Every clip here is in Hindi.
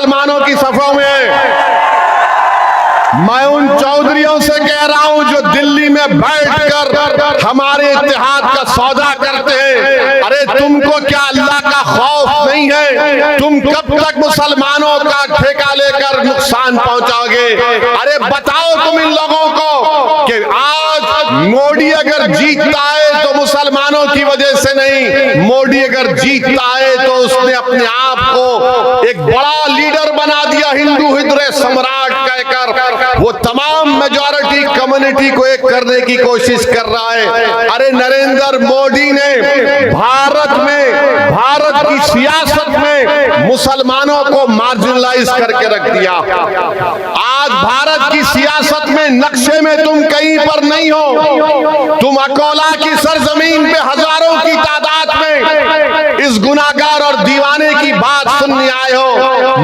मुसलमानों की सफों में। मैं उन चौधरियों से कह रहा हूं जो दिल्ली में बैठकर हमारे इत्तेहाद का सौदा करते हैं, अरे तुमको क्या अल्लाह का खौफ नहीं है? तुम कब तक मुसलमानों का ठेका लेकर नुकसान पहुंचाओगे? अरे बताओ तुम इन लोगों को कि आज मोदी अगर जीतता है तो मुसलमानों की वजह से नहीं, मोदी अगर जीतता है तो उसने अपने आप को एक बड़ा लीडर बना दिया, हिंदू हृदय सम्राट कहकर वो तमाम मेजॉरिटी कम्युनिटी को एक करने की कोशिश कर रहा है। अरे नरेंद्र मोदी ने भारत की सियासत में मुसलमानों को मार्जिनलाइज करके रख दिया। आज भारत की सियासत में नक्शे में तुम कहीं पर नहीं हो। तुम अकोला की सरजमीन पे हजारों की तादाद में इस गुनाहगार और दीवाने की बात सुनने आए हो,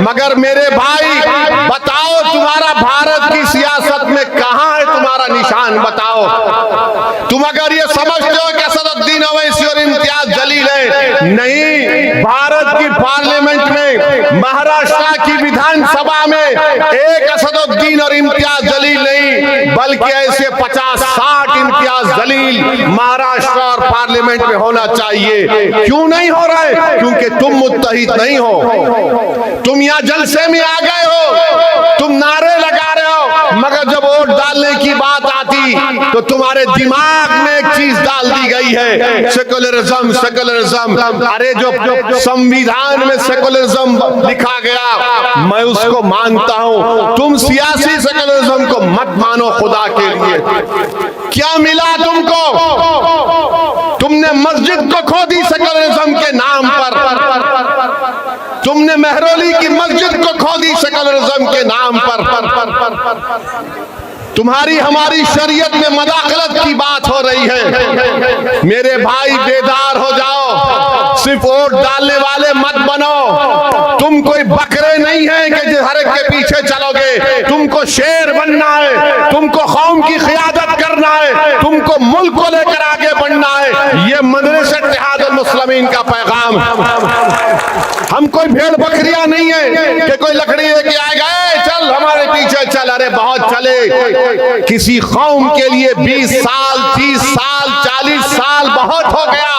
मगर मेरे भाई बताओ तुम्हारा भारत की सियासत में कहां है तुम्हारा निशान? बताओ। तुम अगर ये समझते हो कि असदुद्दीन ओवैसी और इम्तियाज जलील है, नहीं, भारत की पार्लियामेंट में, महाराष्ट्र की विधानसभा में एक असदुद्दीन और इम्तियाज जलील नहीं, बल्कि ऐसे 50-60 इम्तियाज जलील महाराष्ट्र और पार्लियामेंट में होना चाहिए। क्यों नहीं हो रहा है? क्योंकि तुम मुत्तहिद नहीं हो। तुम यहां जलसे में आ गए हो, तुम नारे लगा रहे हो, मगर जब वोट डालने की बात आती तो तुम्हारे दिमाग में एक चीज डाल दी गई है, सेकुलरिज्म, सेकुलरिज्म। अरे जो संविधान में सेकुलरिज्म लिखा गया मैं उसको मानता हूं, तुम सियासी सेकुलरिज्म को मत मानो खुदा के लिए। क्या मिला तुमको? तुमने मस्जिद को खो दी सेकुलरिज्म के नाम पर, तुमने मेहरौली की मस्जिद को खो दी सेकुलरिज्म के नाम पर। तुम्हारी हमारी शरीयत में मदाखलत की बात हो रही है। मेरे भाई बेदार हो जाओ, सिर्फ वोट डालने वाले मत बनो। तुम कोई बकरे नहीं है कि हर एक के पीछे चलोगे। तुमको शेर बनना है, तुमको कौम की क़ियादत करना है, तुमको मुल्क को लेकर आगे बढ़ना है। ये मजलिस इत्तेहादुल मुस्लिमीन का पैगाम। हम कोई भेड़ बकरियां नहीं है कि कोई लकड़ी लेके आएगा, चल हमारे पीछे चल। अरे बहुत चले, किसी कौम के लिए 20 साल, 30 साल, 40 साल बहुत हो गया।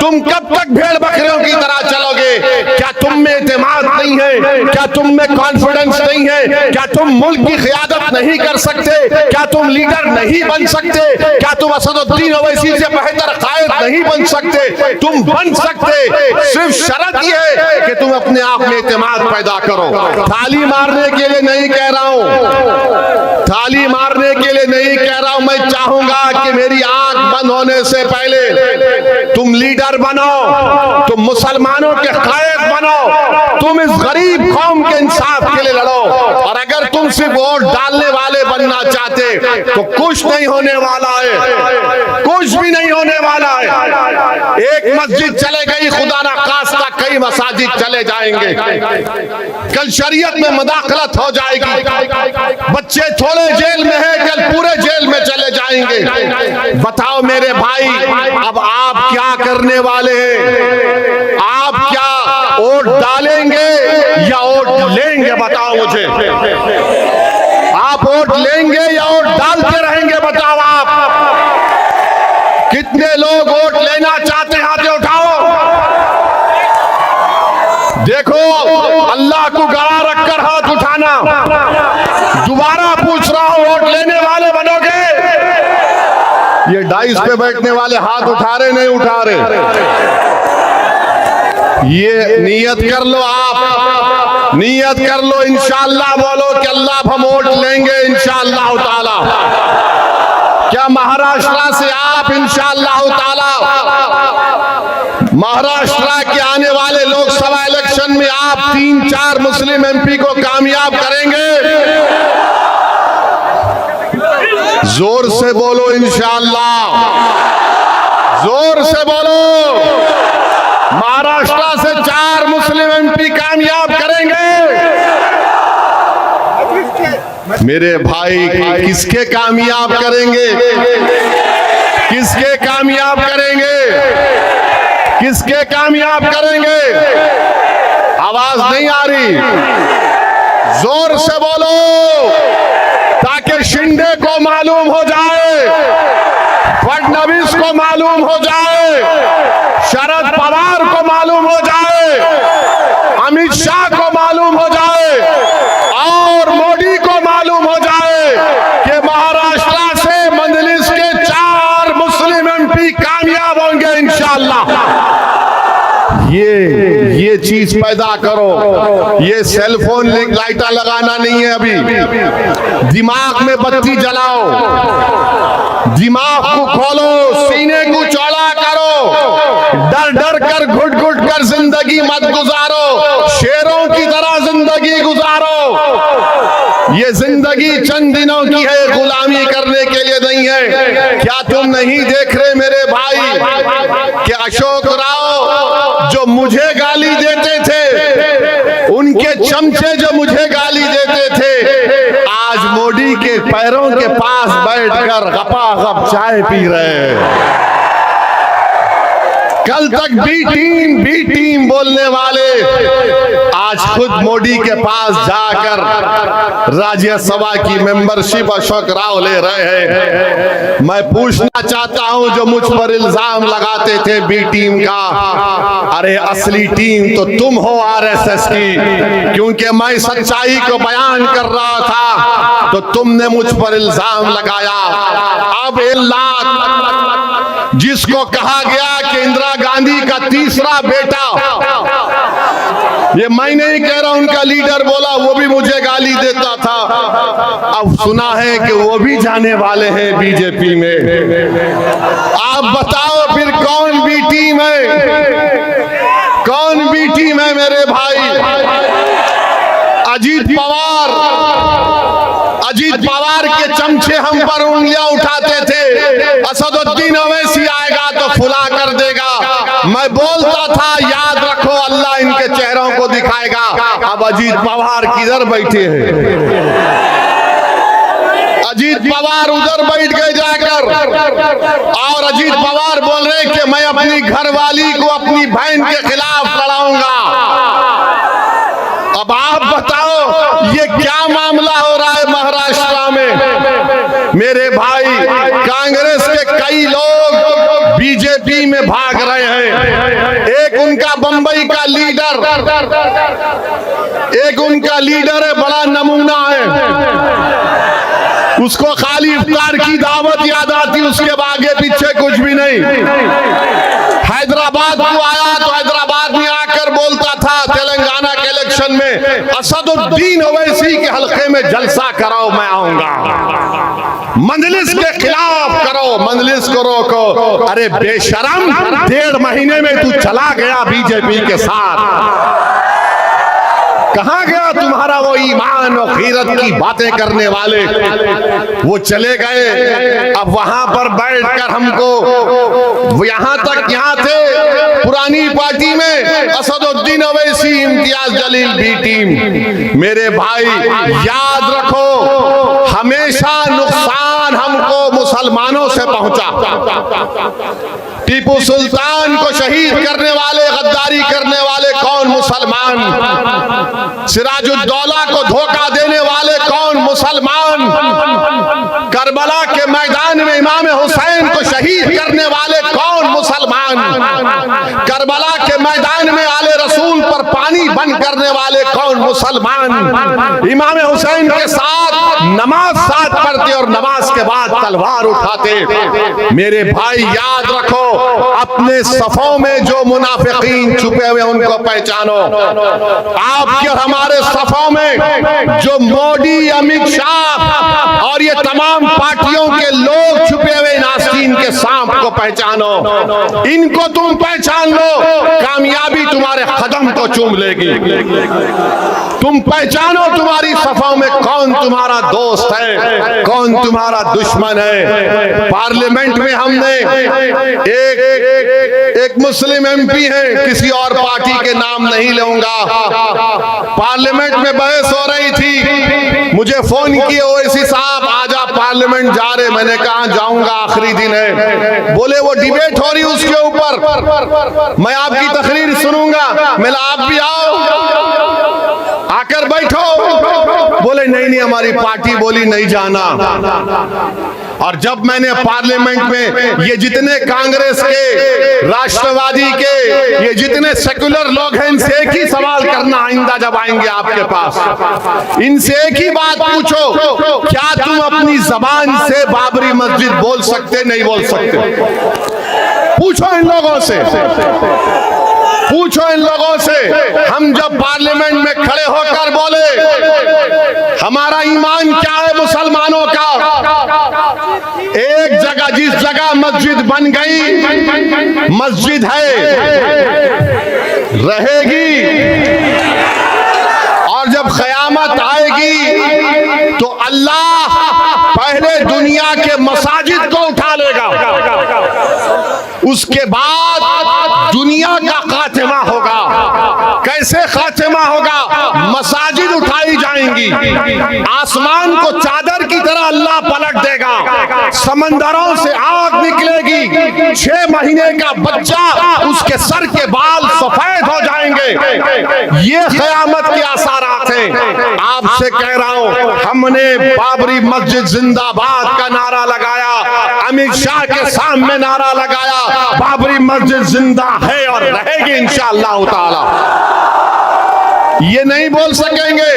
तुम कब तक भेड़ बकरियों की तरह चलोगे? क्या तुम में एतमाद नहीं है? क्या तुम में कॉन्फिडेंस नहीं है? क्या तुम मुल्क की क़ियादत नहीं कर सकते? क्या तुम लीडर नहीं बन सकते? क्या तुम असदुद्दीन ओवैसी से बेहतर कायद नहीं बन सकते? तुम बन सकते, सिर्फ शर्त यह है कि तुम अपने आप में एतमाद पैदा करो। थाली मारने के लिए नहीं कह रहा हूं, थाली मारने के लिए नहीं कह रहा हूं। मैं चाहूंगा कि मेरी आंख बंद होने से पहले तुम लीडर बनो, तुम मुसलमानों के कायद बनो, तुम इस गरीब कौम के इंसाफ के लिए लड़ो। और अगर तुम सिर्फ वोट डालने वाले बनना चाहते तो कुछ नहीं होने वाला है, कुछ भी नहीं होने वाला है। एक मस्जिद चले गई, खुदा ना खास्ता कई मसाजिद चले जाएंगे। कल शरीयत में मदाखलत हो जाएगी, बच्चे थोड़े जेल में हैं, कल पूरे जेल में चले जाएंगे। बताओ मेरे भाई, अब आप क्या करने वाले हैं? आप क्या वोट डालेंगे या वोट लेंगे? बताओ मुझे, आप वोट लेंगे या वोट डालते रहेंगे? बताओ आप कितने लोग वोट लेना चाहते हैं? हाथ उठाओ। देखो, अल्लाह को गवाह रखकर हाथ उठाना। दोबारा पूछ रहा हूं, वोट लेने वाले बनोगे? ये डाइस पे बैठने वाले हाथ उठा रहे नहीं उठा रहे? ये नियत कर लो, आप नियत कर लो, इंशाअल्लाह बोलो कि अल्लाह हम वोट लेंगे इंशाअल्लाह ताला। क्या महाराष्ट्र से आप इंशाअल्लाह ताला महाराष्ट्र के आने वाले लोकसभा इलेक्शन में आप 3-4 मुस्लिम एमपी को कामयाब करेंगे? जोर से बोलो इंशाअल्लाह, जोर से बोलो। महाराष्ट्र से 4 मुस्लिम एमपी कामयाब करेंगे? मेरे भाई, किसके कामयाब करेंगे? किसके कामयाब करेंगे? किसके कामयाब करेंगे? आवाज आवाज नहीं आ रही? जोर से बोलो ताकि शिंदे को मालूम हो जाए, फडणवीस को मालूम हो जाए, शरद पवार को मालूम हो जाए, अमित शाह को मालूम हो जाए और मोदी को मालूम हो जाए कि महाराष्ट्र से मंजलिस के 4 मुस्लिम एमपी कामयाब होंगे इंशाअल्लाह। ये चीज पैदा करो। ये सेलफोन लाइटा लगाना नहीं है, अभी दिमाग में बत्ती जलाओ, दिमाग को खोलो, सीने को चौड़ा करो, डर डर कर घुट घुट कर जिंदगी मत गुजारो, शेरों की तरह जिंदगी गुजारो। ये जिंदगी चंद दिनों की है, गुलामी करने के लिए नहीं है। क्या तुम नहीं देख रहे मेरे भाई कि अशोक राव जो मुझे गाली देते थे, उनके चमचे जो मुझे गाली देते थे, आज मोदी के पैरों के पास बैठकर गपागप चाय पी रहे हैं। कल तक बी टीम बोलने वाले आज खुद मोदी के पास जाकर राज्यसभा की मेंबरशिप अशोक राव ले रहे हैं। मैं पूछना चाहता हूं जो मुझ पर इल्जाम लगाते थे बी टीम का, अरे असली टीम तो तुम हो आरएसएस की, क्योंकि मैं सच्चाई को बयान कर रहा था तो तुमने मुझ पर इल्जाम लगाया। अब जिसको कहा गया कि इंदिरा गांधी का तीसरा बेटा, ये मैं नहीं कह रहा, उनका लीडर बोला, वो भी मुझे गाली देता था। अब सुना है कि वो भी जाने वाले हैं बीजेपी में। आप बताओ फिर कौन बी टीम है? कौन बी टीम है मेरे भाई? अजीत पवार के चमचे हम पर उंगलियां उठाते थे, असदुद्दीन ओवैसी आएगा तो फुला कर देगा। मैं बोलता था याद रखो अल्लाह इनके चेहरों को दिखाएगा। अब अजीत पवार किधर बैठे हैं? अजीत पवार उधर बैठ गए जाकर, और अजीत पवार बोल रहे कि मैं अपनी घरवाली को अपनी बहन के खिलाफ लड़ाऊंगा। अब आप बताओ ये क्या मामला हो रहा है महाराष्ट्र में? मेरे भाई, कांग्रेस के कई लोग बीजेपी में भाग रहे हैं। एक उनका बंबई का लीडर, है, बड़ा नमूना है। उसको खाली इफ्तार की दावत याद आती, उसके आगे पीछे कुछ भी नहीं। हैदराबाद को आया तो हैदराबाद में आकर बोलता था तेलंगाना के इलेक्शन में असदुद्दीन ओवैसी के हल्के में जलसा कराओ, मैं आऊंगा। मंजलिस के खिलाफ करो, मंजलिस को रोको। अरे बेशरम, 1.5 महीने में तू चला गया बीजेपी के साथ। कहां गया तुम्हारा वो ईमान और खीरत की बातें करने वाले? वो चले गए। अब वहां पर बैठकर हमको यहाँ थे पुरानी पार्टी में असदुद्दीन ओवैसी, इम्तियाज जलील बी टीम। मेरे भाई याद रखो, हमेशा नुकसान हमको मुसलमानों से पहुंचा। टीपू सुल्तान को शहीद करने वाले, गद्दारी करने वाले कौन? मुसलमान। सिराजुद्दौला को धोखा देने वाले कौन? मुसलमान। करबला के मैदान में इमाम हुसैन को शहीद करने वाले कौन? मुसलमान। करबला के मैदान में आले रसूल पर पानी बंद करने वाले कौन? मुसलमान। इमाम हुसैन के साथ नमाज साथ पढ़ते और नमाज के बाद तलवार उठाते। मेरे भाई याद रखो, अपने सफों में जो मुनाफिकीन छुपे हुए उनको पहचानो। आपके और हमारे सफों में जो मोदी, अमित शाह और ये तमाम पार्टियों के लोग छुपे हुए नास्तीन के सांप को पहचानो। इनको तुम पहचान लो, कामयाबी तुम्हारे कदम को चूम लेगी। तुम पहचानो तुम्हारी सफों में कौन तुम्हारा दोस्त है, कौन तुम्हारा दुश्मन है। पार्लियामेंट में हमने एक मुस्लिम एमपी है, किसी और पार्टी के नाम नहीं लूंगा। पार्लियामेंट में बहस हो रही थी, मुझे फोन किए ओवैसी साहब आज आप पार्लियामेंट जा रहे? मैंने कहा जाऊंगा, आखिरी दिन है। बोले वो डिबेट हो रही उसके ऊपर, मैं आपकी तकरीर सुनूंगा। मैं आप भी आओ। आकर बैठो। बोले नहीं नहीं, हमारी पार्टी बोली नहीं जाना। और जब मैंने पार्लियामेंट में ये जितने कांग्रेस के, राष्ट्रवादी के, ये जितने सेकुलर लोग हैं, इनसे एक ही सवाल करना आइंदा जब आएंगे आपके पास, इनसे एक ही बात पूछो, क्या तुम अपनी जबान से बाबरी मस्जिद बोल सकते नहीं बोल सकते? पूछो इन लोगों से, पूछो इन लोगों से। हम जब पार्लियामेंट में खड़े होकर बोले हमारा ईमान क्या है मुसलमानों का, एक जगह जिस जगह मस्जिद बन गई, मस्जिद है, रहेगी, और जब क़यामत आएगी तो अल्लाह पहले दुनिया के मसाजिद को उठा लेगा, उसके बाद दुनिया का खात्मा होगा। कैसे खात्मा होगा? मसाजिद उठाई जाएंगी, आसमान को चादर की तरह अल्लाह पलट देगा, समंदरों से आग निकलेगी, 6 महीने का बच्चा, उसके सर के बाल सफेद हो जाएंगे। ये क़यामत के आसारात हैं। आपसे कह रहा हूं, हमने बाबरी मस्जिद जिंदाबाद का नारा लगाया, अमित शाह के सामने नारा लगाया, बाबरी मस्जिद जिंदा है और रहेगी इंशाअल्लाह ताला। ये नहीं बोल सकेंगे।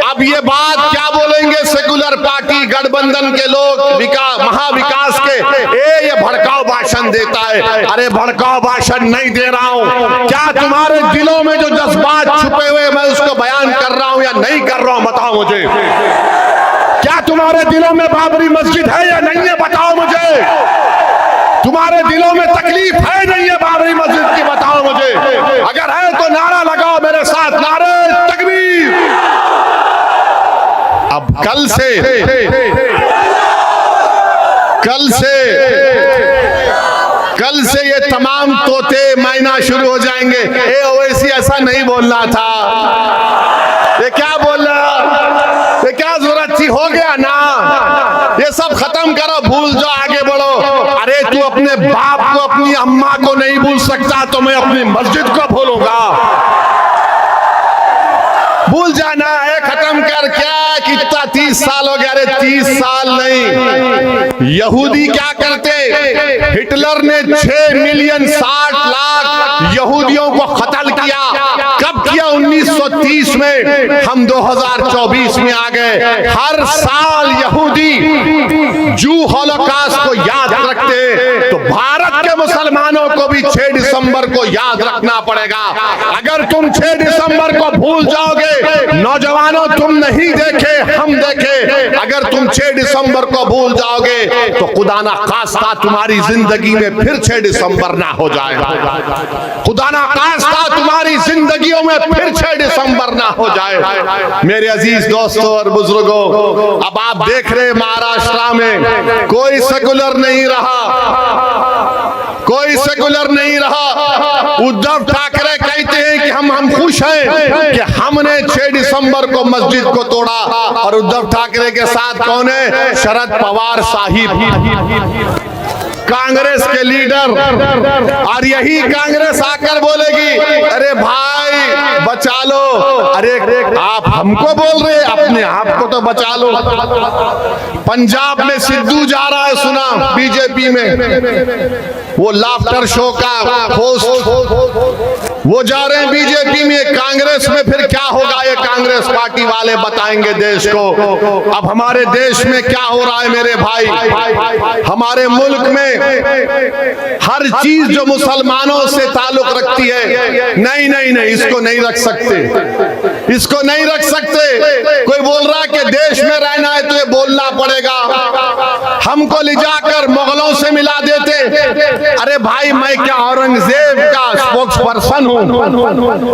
अब ये बात क्या बोलेंगे सेकुलर पार्टी गठबंधन के लोग, महाविकास के, ये भड़काऊ भाषण देता है। अरे भड़काऊ भाषण नहीं दे रहा हूं। क्या तुम्हारे दिलों में जो जज्बात छुपे हुए मैं उसको बयान कर रहा हूं या नहीं कर रहा हूं? बताओ मुझे। क्या तुम्हारे दिलों में बाबरी मस्जिद है या नहीं है? बताओ मुझे। तुम्हारे दिलों में तकलीफ है नहीं है बाबरी मस्जिद की? बताओ मुझे। अगर है तो नारा लगाओ मेरे साथ, नारे तकबीर। अब कल से ये तमाम तोते मैना शुरू हो जाएंगे। ओवैसी ऐसा नहीं बोलना था, ये क्या बोल रहा, ये क्या जरूरत थी? हो गया ना, ये सब खत्म करो, भूल जाओ, आगे बढ़ो। अरे तू अपने बाप को, अपनी अम्मा को नहीं भूल सकता तो मैं अपनी मस्जिद को भूलूंगा? भूल जाना है, खत्म कर। क्या कितना 30 साल हो गया? अरे 30 साल नहीं, यहूदी क्या करते? हिटलर ने 6 मिलियन 60 लाख यहूदियों को कत्ल किया। कब किया? 1930 में। हम 2024 में आ गए। हर साल यहूदी जू हॉलोकॉस्ट को याद रखते, तो भारत के मुसलमानों को भी 6 दिसंबर को याद रखना पड़ेगा। अगर तुम 6 दिसंबर को भूल जाओगे, नौजवानों तुम नहीं देखे हम देखे, अगर तुम 6 दिसंबर को भूल जाओगे तो खुदा ना खास्ता तुम्हारी जिंदगी में फिर 6 दिसंबर ना हो जाएगा। खुदा ना खास्ता तुम्हारी जिंदगियों में फिर 6 दिसंबर ना हो जाए। मेरे अजीज दोस्तों और बुजुर्गों, अब आप देख रहे महाराष्ट्र में कोई सेकुलर नहीं रहा, कोई सेकुलर नहीं रहा। उद्धव ठाकरे कहते हैं कि हम खुश हैं कि हमने 6 दिसंबर को मस्जिद को तोड़ा। और उद्धव ठाकरे के साथ कौन है? शरद पवार साहिब, कांग्रेस के लीडर। और यही कांग्रेस आकर बोलेगी अरे भाई बचा लो। अरे आप हमको बोल रहे, अपने आप को तो बचा लो। पंजाब में सिद्धू जा रहा है, सुना बीजेपी में, वो लाफ्टर शो का होस्ट, वो जा रहे हैं बीजेपी में। कांग्रेस में फिर क्या होगा ये कांग्रेस पार्टी वाले बताएंगे देश को। अब हमारे देश में क्या हो रहा है मेरे भाई? हमारे मुल्क में हर चीज जो मुसलमानों से ताल्लुक रखती है, नहीं नहीं नहीं, इसको नहीं रख सकते, इसको नहीं रख सकते। कोई बोल रहा है कि देश में रहना है तो ये बोलना पड़ेगा। हमको ले जाकर मुगलों से मिला देते। अरे भाई मैं क्या औरंगजेब का स्पोक्स पर्सन हूँ?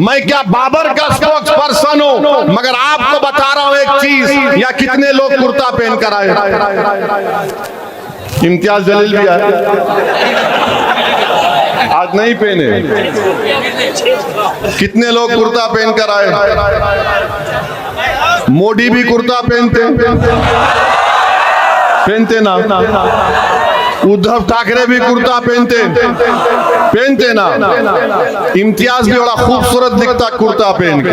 मैं क्या बाबर का स्पोक्स पर्सन हूँ? मगर आपको बता रहा हूँ एक चीज, या कितने लोग कुर्ता पहन कर आए? इम्तियाज जलील भी आए, आज नहीं पहने। कितने लोग कुर्ता पहन कर आए? मोदी भी कुर्ता पहनते ना, उद्धव ठाकरे भी कुर्ता पहनते ना, इम्तियाज भी बड़ा खूबसूरत दिखता कुर्ता पहन के।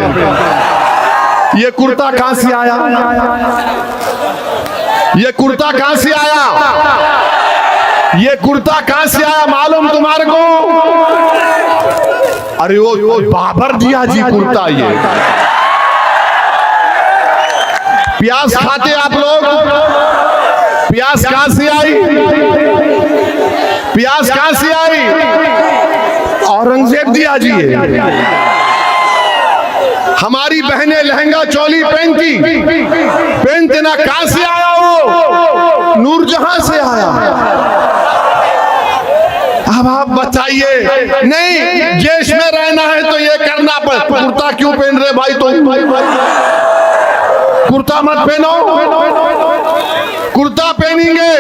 ये कुर्ता कहां से आया? ये कुर्ता कहां से आया? ये कुर्ता कहां से आया मालूम तुम्हारे को? अरे वो बाबर जिया जी कुर्ता। ये प्याज खाते आप लोग? प्याज कहां से आई? प्याज कहां से आई? औरंगजेब दिया जी है। हमारी बहनें लहंगा चोली पहनती ना, कहां से आया? वो नूरजहां से आया। अब आप बताइए, नहीं देश में रहना है तो ये करना पड़े। कुर्ता क्यों पहन रहे भाई? तुम कुर्ता मत पहनो। कुर्ता पहनेंगे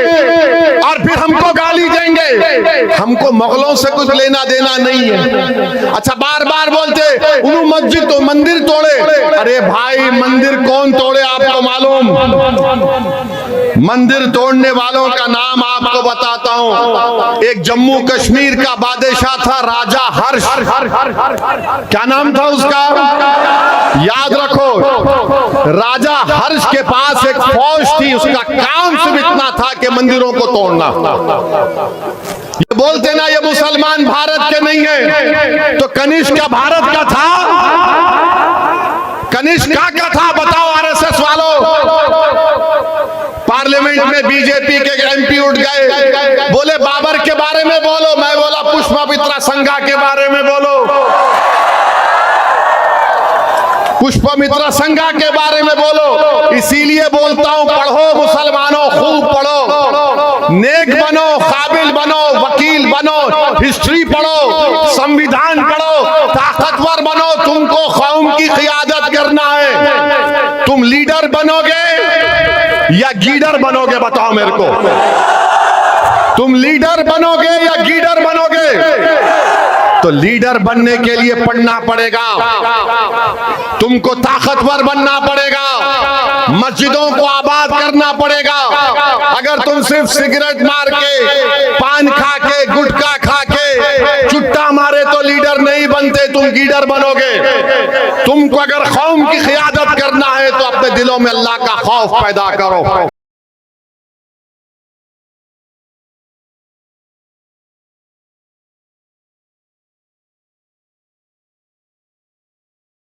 और फिर हमको गाली देंगे। हमको मुगलों से कुछ लेना देना नहीं है। अच्छा, बार बार बोलते उन्होंने मस्जिद तो मंदिर तोड़े। अरे भाई, मंदिर कौन तोड़े आपको मालूम? मंदिर तोड़ने वालों का नाम आपको बताता हूं। एक जम्मू कश्मीर का बादशाह था, राजा हर्ष। क्या नाम था उसका? याद रखो, राजा हर्ष के पास एक फौज थी। उसका काम सिर्फ इतना था कि मंदिरों को तोड़ना। ये बोलते ना ये मुसलमान भारत के नहीं है, तो कनिष्क क्या भारत का था? कनिष्क का था? बताओ आरएसएस वालों। पार्लियामेंट में बीजेपी के एमपी उठ गए, बोले बाबर के बारे में बोलो। मैं बोला पुष्पमित्रा संघा के बारे में बोलो। पुष्पमित्रा संघा के बारे में बोलो। इसीलिए बोलता हूं, पढ़ो मुसलमानों, खूब पढ़ो, नेक बनो, काबिल बनो, वकील बनो, हिस्ट्री पढ़ो, संविधान पढ़ो, ताकतवर बनो। तुमको कौम की क़ियादत करना है। तुम लीडर बनोगे या गीडर बनोगे? बताओ मेरे को। तुम लीडर बनोगे या गीडर बनोगे? तो लीडर बनने के लिए पढ़ना पड़ेगा, तुमको ताकतवर बनना पड़ेगा, मस्जिदों को आबाद करना पड़ेगा। अगर तुम सिर्फ सिगरेट मार के, पान खा के, गुटखा खा के, चुट्टा मारे तो लीडर नहीं बनते, तुम गीडर बनोगे। तुमको अगर कौम की क़ियादत करना है तो अपने दिलों में अल्लाह का खौफ पैदा करो।